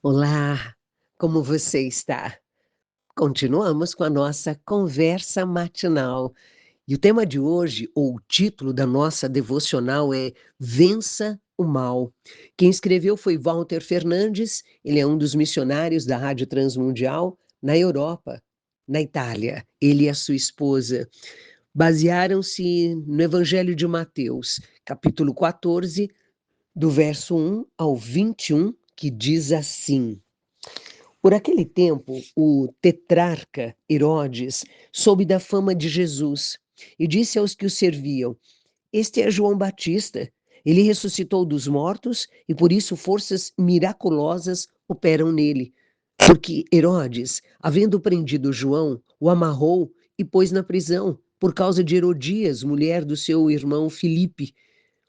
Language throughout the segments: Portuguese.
Olá, como você está? Continuamos com a nossa conversa matinal. E o tema de hoje, ou o título da nossa devocional é Vença o Mal. Quem escreveu foi Walter Fernandes, ele é um dos missionários da Rádio Transmundial na Europa, na Itália. Ele e a sua esposa basearam-se no Evangelho de Mateus, capítulo 14, do verso 1 ao 21, que diz assim: Por aquele tempo, o tetrarca Herodes soube da fama de Jesus e disse aos que o serviam: Este é João Batista. Ele ressuscitou dos mortos e por isso forças miraculosas operam nele. Porque Herodes, havendo prendido João, o amarrou e pôs na prisão por causa de Herodias, mulher do seu irmão Filipe.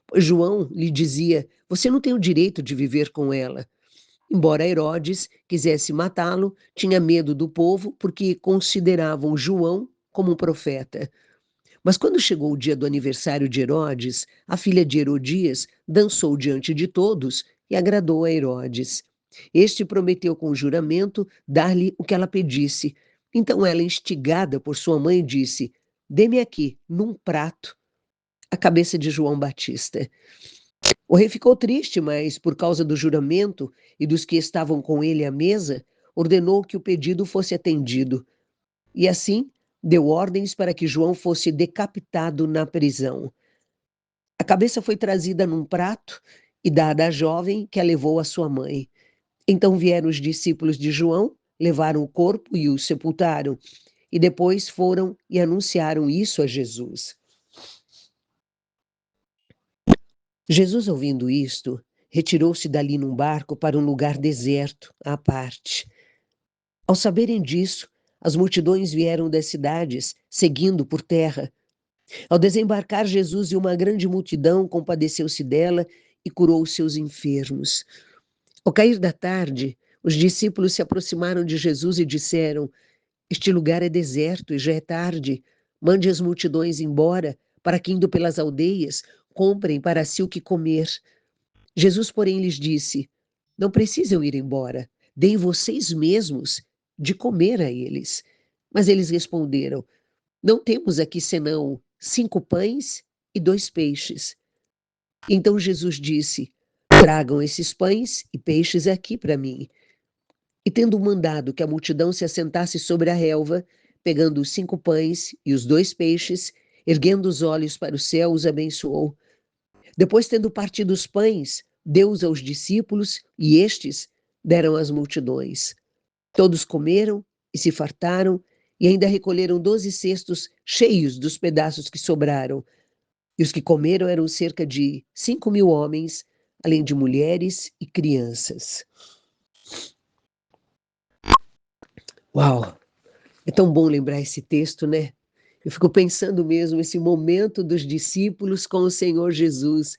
Pois João lhe dizia: Você não tem o direito de viver com ela. Embora Herodes quisesse matá-lo, tinha medo do povo porque consideravam João como um profeta. Mas quando chegou o dia do aniversário de Herodes, a filha de Herodias dançou diante de todos e agradou a Herodes. Este prometeu com juramento dar-lhe o que ela pedisse. Então ela, instigada por sua mãe, disse: Dê-me aqui, num prato, a cabeça de João Batista. O rei ficou triste, mas, por causa do juramento e dos que estavam com ele à mesa, ordenou que o pedido fosse atendido. E assim, deu ordens para que João fosse decapitado na prisão. A cabeça foi trazida num prato e dada à jovem, que a levou à sua mãe. Então vieram os discípulos de João, levaram o corpo e o sepultaram, e depois foram e anunciaram isso a Jesus. Jesus, ouvindo isto, retirou-se dali num barco para um lugar deserto, à parte. Ao saberem disso, as multidões vieram das cidades, seguindo por terra. Ao desembarcar, Jesus e uma grande multidão compadeceu-se dela e curou os seus enfermos. Ao cair da tarde, os discípulos se aproximaram de Jesus e disseram: Este lugar é deserto e já é tarde. Mande as multidões embora, para que, indo pelas aldeias, comprem para si o que comer. Jesus, porém, lhes disse: Não precisam ir embora, deem vocês mesmos de comer a eles. Mas eles responderam: Não temos aqui senão 5 pães e 2 peixes. Então Jesus disse: Tragam esses pães e peixes aqui para mim. E tendo mandado que a multidão se assentasse sobre a relva, pegando os 5 pães e os 2 peixes, erguendo os olhos para o céu, os abençoou. Depois, tendo partido os pães, deu-os aos discípulos, e estes deram às multidões. Todos comeram e se fartaram, e ainda recolheram 12 cestos cheios dos pedaços que sobraram. E os que comeram eram cerca de 5.000 homens, além de mulheres e crianças. Uau! É tão bom lembrar esse texto, né? Eu fico pensando mesmo esse momento dos discípulos com o Senhor Jesus.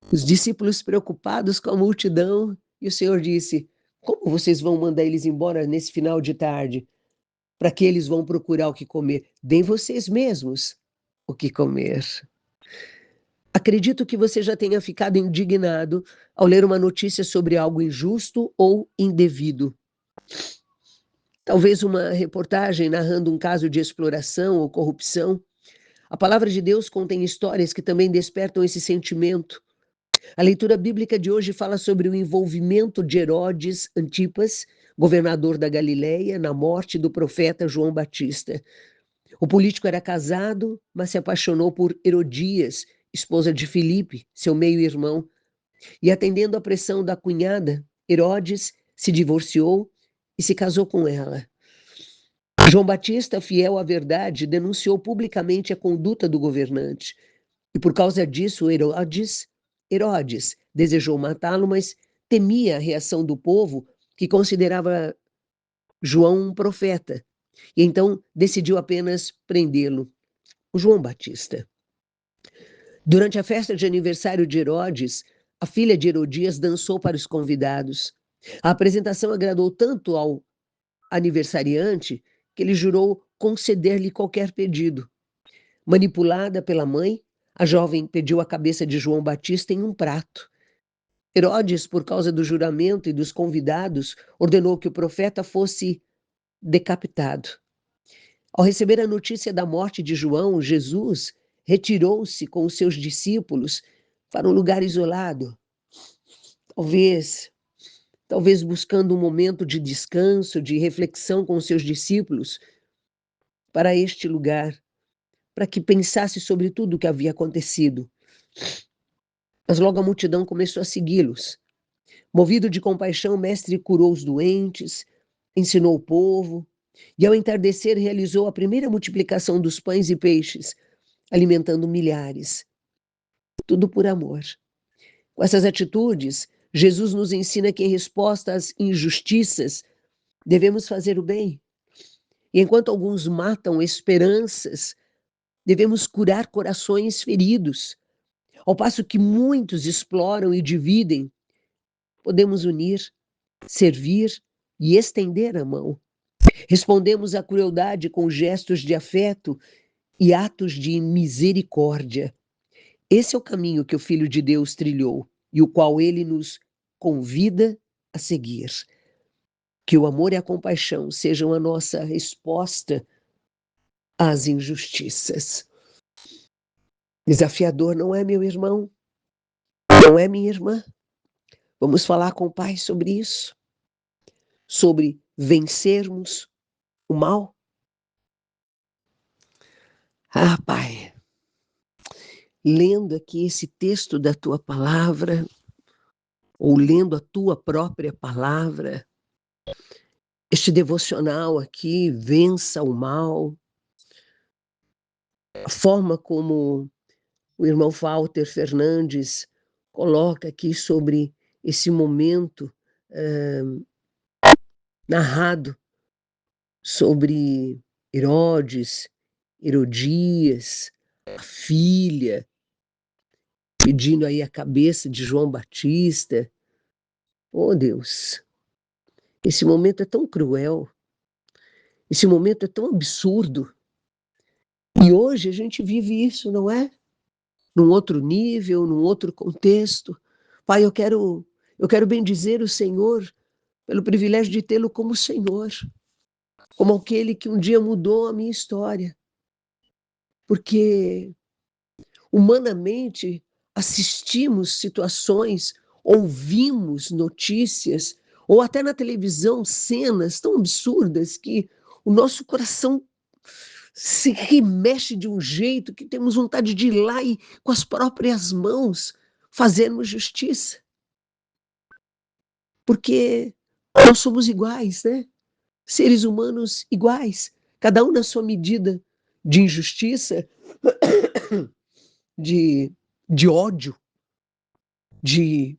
Os discípulos preocupados com a multidão, e o Senhor disse: Como vocês vão mandar eles embora nesse final de tarde? Para que eles vão procurar o que comer? Deem vocês mesmos o que comer. Acredito que você já tenha ficado indignado ao ler uma notícia sobre algo injusto ou indevido. Talvez uma reportagem narrando um caso de exploração ou corrupção. A palavra de Deus contém histórias que também despertam esse sentimento. A leitura bíblica de hoje fala sobre o envolvimento de Herodes Antipas, governador da Galileia, na morte do profeta João Batista. O político era casado, mas se apaixonou por Herodias, esposa de Filipe, seu meio-irmão. E atendendo à pressão da cunhada, Herodes se divorciou e se casou com ela. João Batista, fiel à verdade, denunciou publicamente a conduta do governante. E por causa disso, Herodes desejou matá-lo, mas temia a reação do povo, que considerava João um profeta. E então decidiu apenas prendê-lo, o João Batista. Durante a festa de aniversário de Herodes, a filha de Herodias dançou para os convidados. A apresentação agradou tanto ao aniversariante que ele jurou conceder-lhe qualquer pedido. Manipulada pela mãe, a jovem pediu a cabeça de João Batista em um prato. Herodes, por causa do juramento e dos convidados, ordenou que o profeta fosse decapitado. Ao receber a notícia da morte de João, Jesus retirou-se com os seus discípulos para um lugar isolado, talvez buscando um momento de descanso, de reflexão com os seus discípulos, para este lugar, para que pensasse sobre tudo o que havia acontecido. Mas logo a multidão começou a segui-los. Movido de compaixão, o mestre curou os doentes, ensinou o povo, e ao entardecer realizou a primeira multiplicação dos pães e peixes, alimentando milhares. Tudo por amor. Com essas atitudes, Jesus nos ensina que em resposta às injustiças, devemos fazer o bem. E enquanto alguns matam esperanças, devemos curar corações feridos. Ao passo que muitos exploram e dividem, podemos unir, servir e estender a mão. Respondemos à crueldade com gestos de afeto e atos de misericórdia. Esse é o caminho que o Filho de Deus trilhou e o qual ele nos convida a seguir. Que o amor e a compaixão sejam a nossa resposta às injustiças. Desafiador, não é, meu irmão? Não é, minha irmã? Vamos falar com o Pai sobre isso, sobre vencermos o mal. Ah, Pai, lendo aqui esse texto da tua palavra, ou lendo a tua própria palavra, este devocional aqui, vença o mal, a forma como o irmão Walter Fernandes coloca aqui sobre esse momento narrado sobre Herodes, Herodias, a filha, pedindo aí a cabeça de João Batista. Oh, Deus, esse momento é tão cruel, esse momento é tão absurdo. E hoje a gente vive isso, não é? Num outro nível, num outro contexto. Pai, eu quero bendizer o Senhor pelo privilégio de tê-lo como Senhor, como aquele que um dia mudou a minha história. Porque humanamente assistimos situações, ouvimos notícias, ou até na televisão cenas tão absurdas que o nosso coração se remexe de um jeito que temos vontade de ir lá e com as próprias mãos fazermos justiça. Porque nós somos iguais, né? Seres humanos iguais, cada um na sua medida de injustiça, de, de ódio, de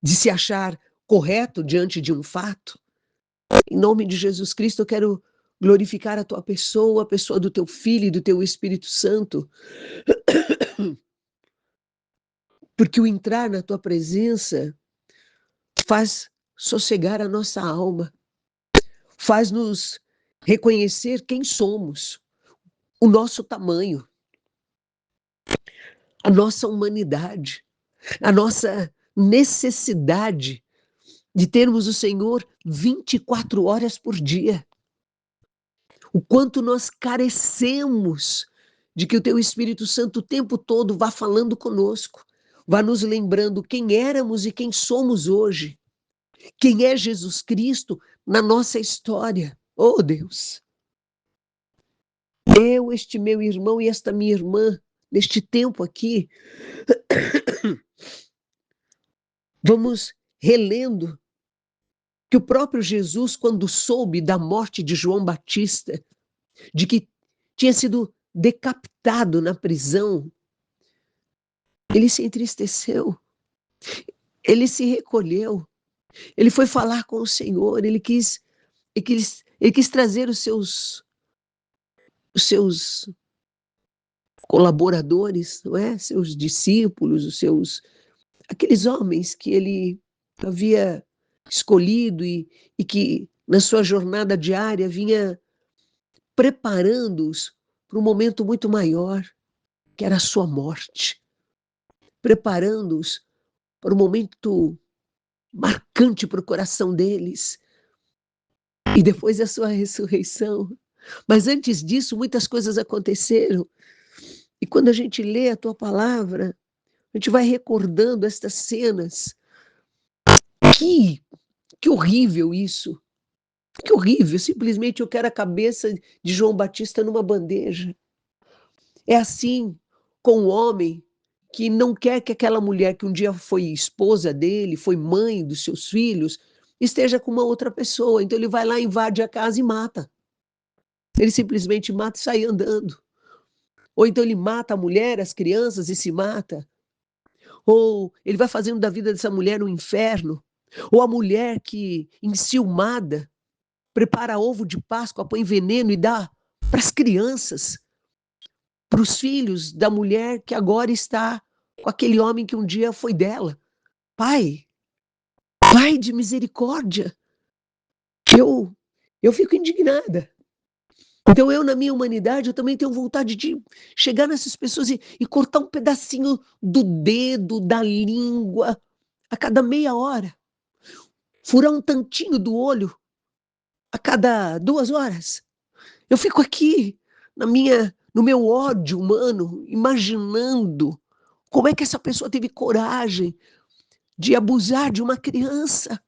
se achar correto diante de um fato. Em nome de Jesus Cristo, eu quero glorificar a tua pessoa, a pessoa do teu Filho e do teu Espírito Santo, porque o entrar na tua presença faz sossegar a nossa alma, faz nos reconhecer quem somos, o nosso tamanho, a nossa humanidade, a nossa necessidade de termos o Senhor 24 horas por dia. O quanto nós carecemos de que o teu Espírito Santo o tempo todo vá falando conosco, vá nos lembrando quem éramos e quem somos hoje, quem é Jesus Cristo na nossa história. Oh, Deus! Eu, este meu irmão e esta minha irmã, neste tempo aqui, vamos relendo que o próprio Jesus, quando soube da morte de João Batista, de que tinha sido decapitado na prisão, ele se entristeceu, ele se recolheu, ele foi falar com o Senhor, ele quis trazer os seus colaboradores, não é? Seus discípulos, aqueles homens que ele havia escolhido e que na sua jornada diária vinha preparando-os para um momento muito maior, que era a sua morte, preparando-os para um momento marcante para o coração deles, e depois a sua ressurreição. Mas antes disso, muitas coisas aconteceram, e quando a gente lê a tua palavra, a gente vai recordando estas cenas. Que, que horrível isso, que horrível, simplesmente eu quero a cabeça de João Batista numa bandeja. É assim com o homem que não quer que aquela mulher que um dia foi esposa dele, foi mãe dos seus filhos, esteja com uma outra pessoa. Então ele vai lá, invade a casa e mata. Ele simplesmente mata e sai andando. Ou então ele mata a mulher, as crianças e se mata. Ou ele vai fazendo da vida dessa mulher um inferno. Ou a mulher que, enciumada, prepara ovo de Páscoa, põe veneno e dá para as crianças, para os filhos da mulher que agora está com aquele homem que um dia foi dela. Pai, Pai de misericórdia, eu fico indignada. Então eu, na minha humanidade, eu também tenho vontade de chegar nessas pessoas e cortar um pedacinho do dedo, da língua, a cada meia hora. Furar um tantinho do olho a cada 2 horas. Eu fico aqui no meu ódio humano, imaginando como é que essa pessoa teve coragem de abusar de uma criança,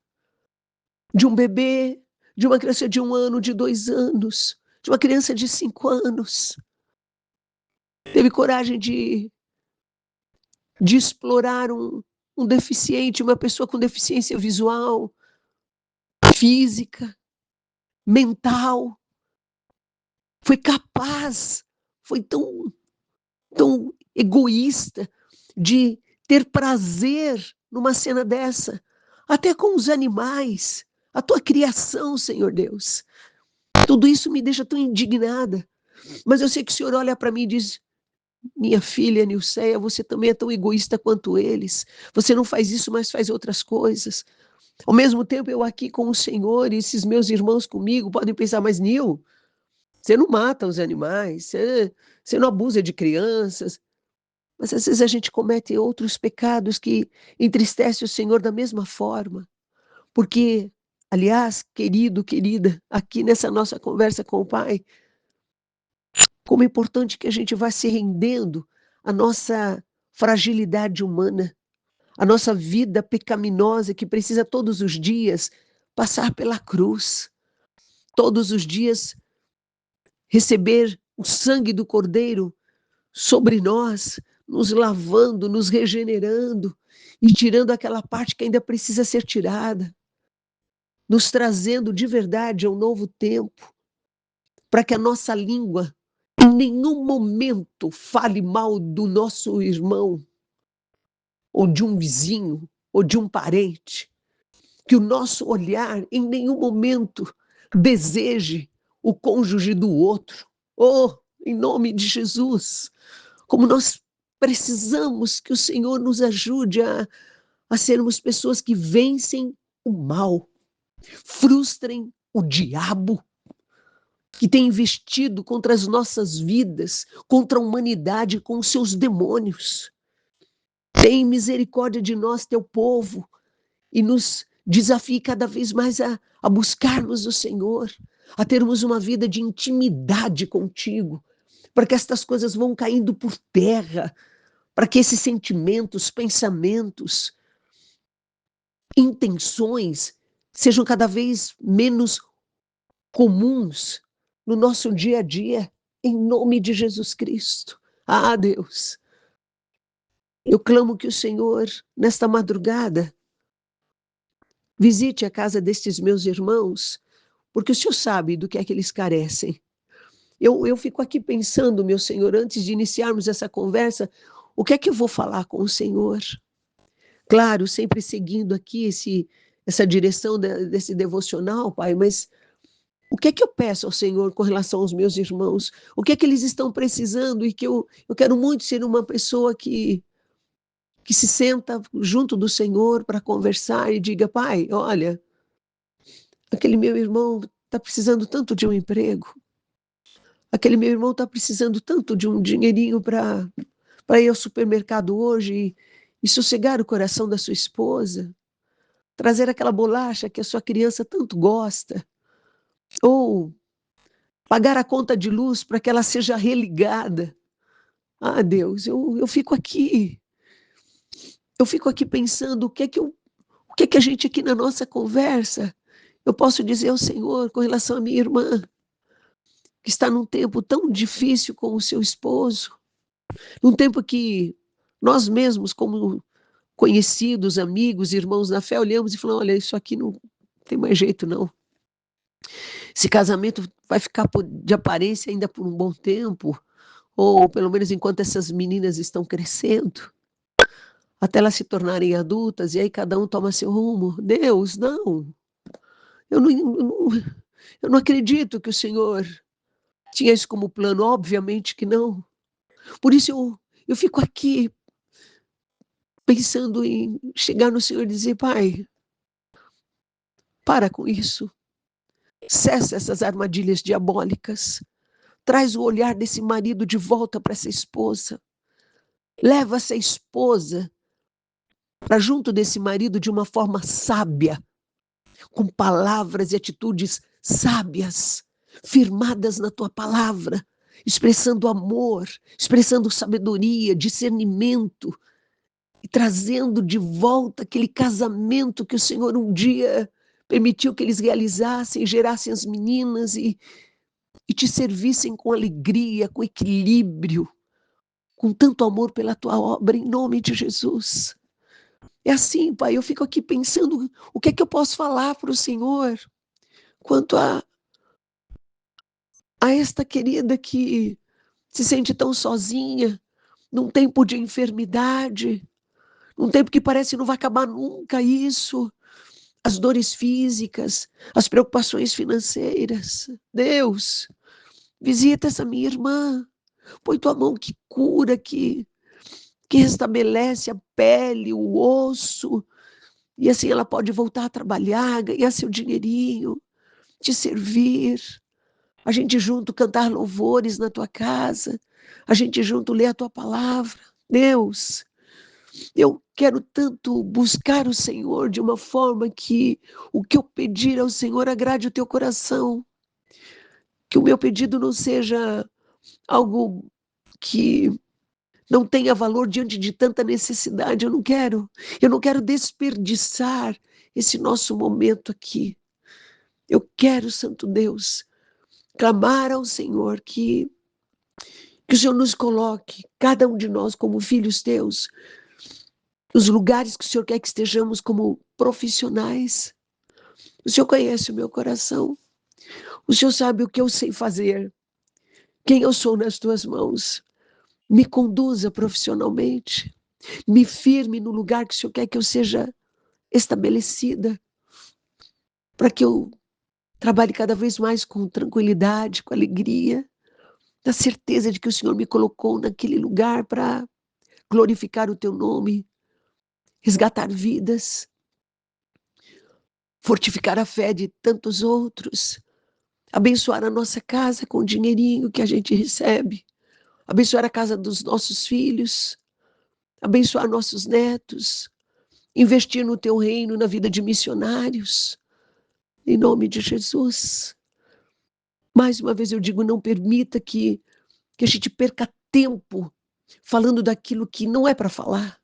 de um bebê, de uma criança de 1 ano, de 2 anos, de uma criança de 5 anos. Teve coragem de explorar um deficiente, uma pessoa com deficiência visual, física, mental. Foi capaz, foi tão egoísta de ter prazer numa cena dessa, até com os animais, a tua criação, Senhor Deus. Tudo isso me deixa tão indignada, mas eu sei que o Senhor olha para mim e diz: minha filha Nilceia, você também é tão egoísta quanto eles, você não faz isso, mas faz outras coisas. Ao mesmo tempo, eu aqui com o Senhor e esses meus irmãos comigo podem pensar: mas Nil, você não mata os animais, você não abusa de crianças. Mas às vezes a gente comete outros pecados que entristecem o Senhor da mesma forma. Porque, aliás, querido, querida, aqui nessa nossa conversa com o Pai, como é importante que a gente vá se rendendo à nossa fragilidade humana, à nossa vida pecaminosa que precisa todos os dias passar pela cruz, todos os dias receber o sangue do Cordeiro sobre nós, nos lavando, nos regenerando e tirando aquela parte que ainda precisa ser tirada, nos trazendo de verdade a um novo tempo, para que a nossa língua em nenhum momento fale mal do nosso irmão, ou de um vizinho, ou de um parente, que o nosso olhar em nenhum momento deseje o cônjuge do outro. Oh, em nome de Jesus, como nós precisamos que o Senhor nos ajude a sermos pessoas que vencem o mal, frustrem o diabo que tem investido contra as nossas vidas, contra a humanidade com os seus demônios. Tem misericórdia de nós, teu povo, e nos desafie cada vez mais a buscarmos o Senhor, a termos uma vida de intimidade contigo, para que estas coisas vão caindo por terra, para que esses sentimentos, pensamentos, intenções sejam cada vez menos comuns no nosso dia a dia, em nome de Jesus Cristo. Ah, Deus, eu clamo que o Senhor, nesta madrugada, visite a casa destes meus irmãos, porque o Senhor sabe do que é que eles carecem. Eu fico aqui pensando, meu Senhor, antes de iniciarmos essa conversa, o que é que eu vou falar com o Senhor? Claro, sempre seguindo aqui essa direção desse devocional, Pai, mas o que é que eu peço ao Senhor com relação aos meus irmãos? O que é que eles estão precisando? E que eu quero muito ser uma pessoa que se senta junto do Senhor para conversar e diga: Pai, olha, aquele meu irmão está precisando tanto de um emprego, aquele meu irmão está precisando tanto de um dinheirinho para ir ao supermercado hoje e sossegar o coração da sua esposa, trazer aquela bolacha que a sua criança tanto gosta, ou pagar a conta de luz para que ela seja religada. Ah, Deus, eu fico aqui pensando o que é que a gente aqui na nossa conversa, eu posso dizer ao Senhor com relação à minha irmã, que está num tempo tão difícil com o seu esposo, num tempo que nós mesmos, como conhecidos, amigos, irmãos na fé, olhamos e falamos, olha, isso aqui não tem mais jeito não. Esse casamento vai ficar de aparência ainda por um bom tempo, ou pelo menos enquanto essas meninas estão crescendo, até elas se tornarem adultas, e aí cada um toma seu rumo. Deus, não. Eu não acredito que o Senhor tinha isso como plano, obviamente que não. Por isso eu fico aqui pensando em chegar no Senhor e dizer, Pai, para com isso. Cessa essas armadilhas diabólicas. Traz o olhar desse marido de volta para essa esposa. Leva essa esposa para junto desse marido de uma forma sábia, com palavras e atitudes sábias, firmadas na tua palavra, expressando amor, expressando sabedoria, discernimento, e trazendo de volta aquele casamento que o Senhor um dia permitiu que eles realizassem, gerassem as meninas e te servissem com alegria, com equilíbrio, com tanto amor pela tua obra, em nome de Jesus. É assim, Pai, eu fico aqui pensando o que é que eu posso falar para o Senhor quanto a esta querida que se sente tão sozinha, num tempo de enfermidade, num tempo que parece que não vai acabar nunca isso, as dores físicas, as preocupações financeiras. Deus, visita essa minha irmã, põe tua mão que cura, que restabelece a pele, o osso, e assim ela pode voltar a trabalhar, ganhar seu dinheirinho, te servir, a gente junto cantar louvores na tua casa, a gente junto ler a tua palavra. Deus, eu quero tanto buscar o Senhor de uma forma que o que eu pedir ao Senhor agrade o teu coração, que o meu pedido não seja algo que não tenha valor diante de tanta necessidade. Eu não quero desperdiçar esse nosso momento aqui. Eu quero, Santo Deus, clamar ao Senhor que o Senhor nos coloque, cada um de nós como filhos teus, nos lugares que o Senhor quer que estejamos como profissionais. O Senhor conhece o meu coração. O Senhor sabe o que eu sei fazer, quem eu sou nas tuas mãos. Me conduza profissionalmente. Me firme no lugar que o Senhor quer que eu seja estabelecida, para que eu trabalhe cada vez mais com tranquilidade, com alegria, na certeza de que o Senhor me colocou naquele lugar para glorificar o teu nome, resgatar vidas, fortificar a fé de tantos outros, abençoar a nossa casa com o dinheirinho que a gente recebe, abençoar a casa dos nossos filhos, abençoar nossos netos, investir no teu reino, na vida de missionários, em nome de Jesus. Mais uma vez eu digo, não permita que a gente perca tempo falando daquilo que não é para falar,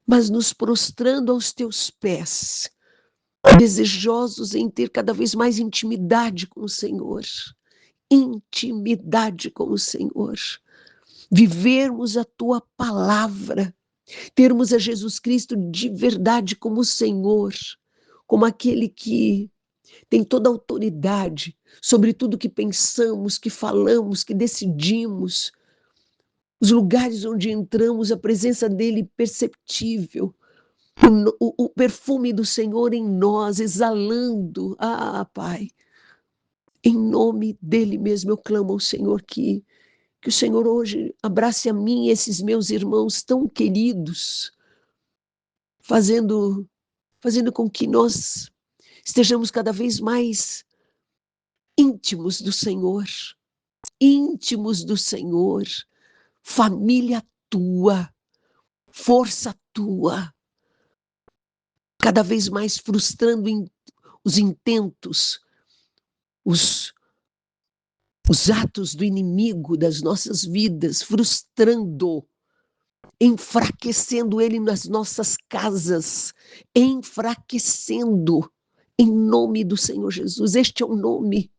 mas nos prostrando aos teus pés, desejosos em ter cada vez mais intimidade com o Senhor. Intimidade com o Senhor. Vivermos a tua palavra, termos a Jesus Cristo de verdade como Senhor, como aquele que tem toda a autoridade sobre tudo que pensamos, que falamos, que decidimos. Os lugares onde entramos, a presença dele perceptível, o perfume do Senhor em nós, exalando. Ah, Pai, em nome dele mesmo eu clamo ao Senhor que o Senhor hoje abrace a mim e esses meus irmãos tão queridos, fazendo com que nós estejamos cada vez mais íntimos do Senhor, família tua, força atua, cada vez mais frustrando os intentos, os atos do inimigo das nossas vidas, frustrando, enfraquecendo ele nas nossas casas, enfraquecendo, em nome do Senhor Jesus. Este é o nome.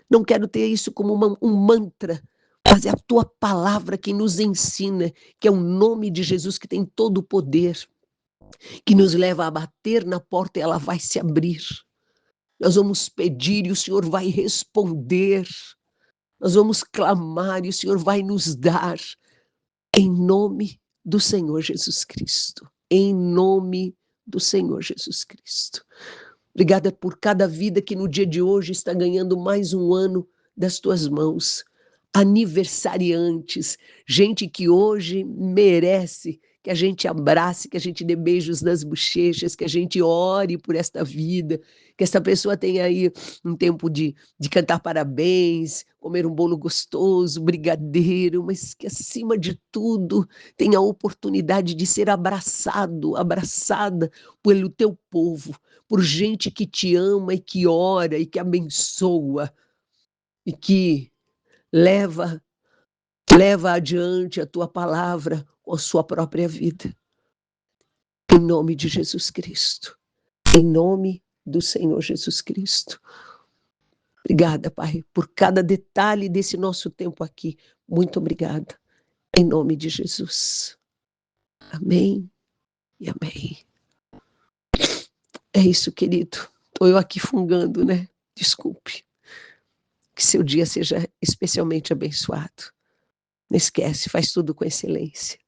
Não quero ter isso como um mantra, mas é a tua palavra que nos ensina, que é o nome de Jesus que tem todo o poder, que nos leva a bater na porta e ela vai se abrir. Nós vamos pedir e o Senhor vai responder. Nós vamos clamar e o Senhor vai nos dar, em nome do Senhor Jesus Cristo. Em nome do Senhor Jesus Cristo. Obrigada por cada vida que no dia de hoje está ganhando mais um ano das tuas mãos. Aniversariantes, gente que hoje merece que a gente abrace, que a gente dê beijos nas bochechas, que a gente ore por esta vida, que esta pessoa tenha aí um tempo de cantar parabéns, comer um bolo gostoso, brigadeiro, mas que acima de tudo tenha a oportunidade de ser abraçada pelo teu povo, por gente que te ama e que ora e que abençoa e que leva adiante a tua palavra com a sua própria vida. Em nome de Jesus Cristo. Em nome do Senhor Jesus Cristo. Obrigada, Pai, por cada detalhe desse nosso tempo aqui. Muito obrigada. Em nome de Jesus. Amém e amém. É isso, querido. Estou eu aqui fungando, né? Desculpe. Que seu dia seja especialmente abençoado. Não esquece, faz tudo com excelência.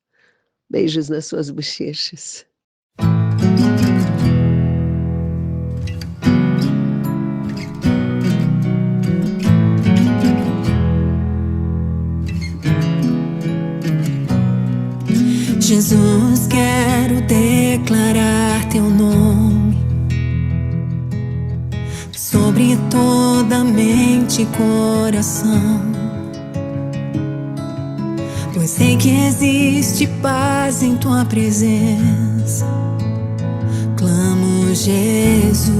Beijos nas suas bochechas. Jesus, quero declarar teu nome sobre toda mente e coração, pois sei que existe paz em tua presença. Clamo, Jesus.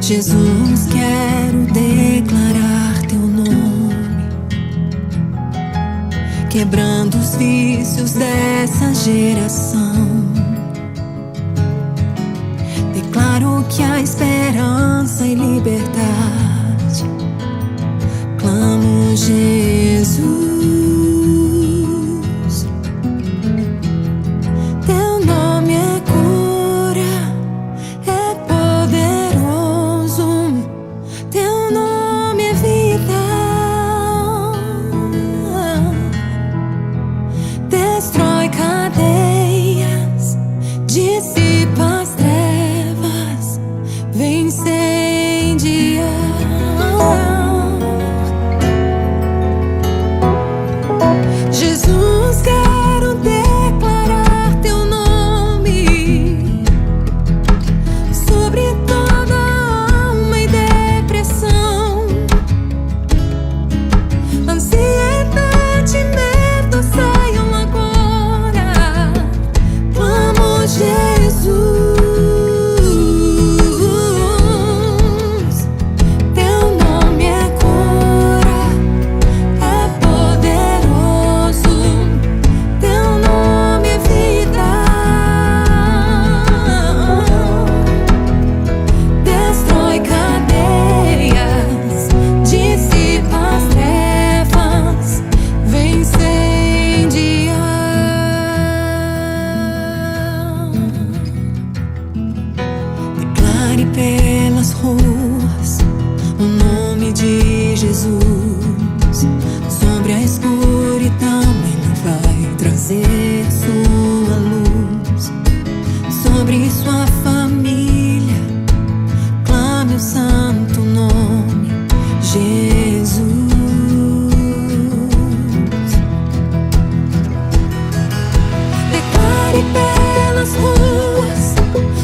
Jesus, quero declarar teu nome, quebrando os vícios dessa geração. Declaro que há esperança e liberdade. Clamo, Jesus. Teu nome é cura, é poderoso. Teu nome é vida. Destrói cadeias, dissipa as trevas, vem incendiar. Jesus, quero declarar teu nome sobre toda alma e depressão, ansiedade e medo saiam agora. Clamo, Jesus. Teu nome é cura, é poderoso. Teu nome é vida. Destrói cadeias, dissipa as trevas, vem incendiar. Declare pelas ruas o nome de Jesus. Sobre a escuridão ele vai trazer sua luz. Sobre sua família clame o santo nome, Jesus. Declare pelas ruas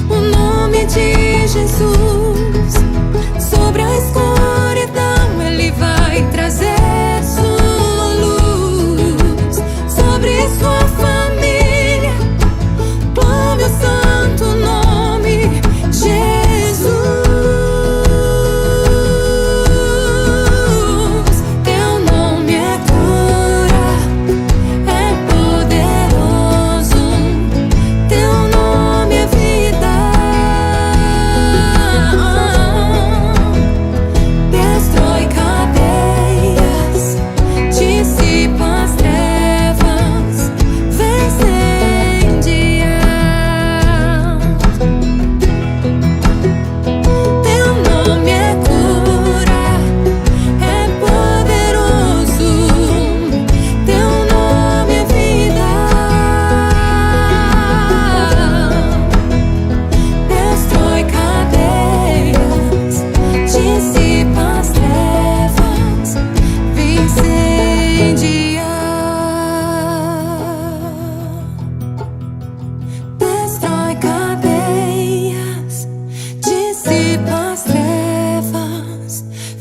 o nome de Jesus. Sobre a escuridão ele vai trazer sua luz.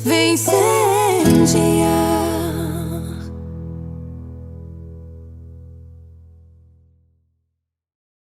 vem incendiar.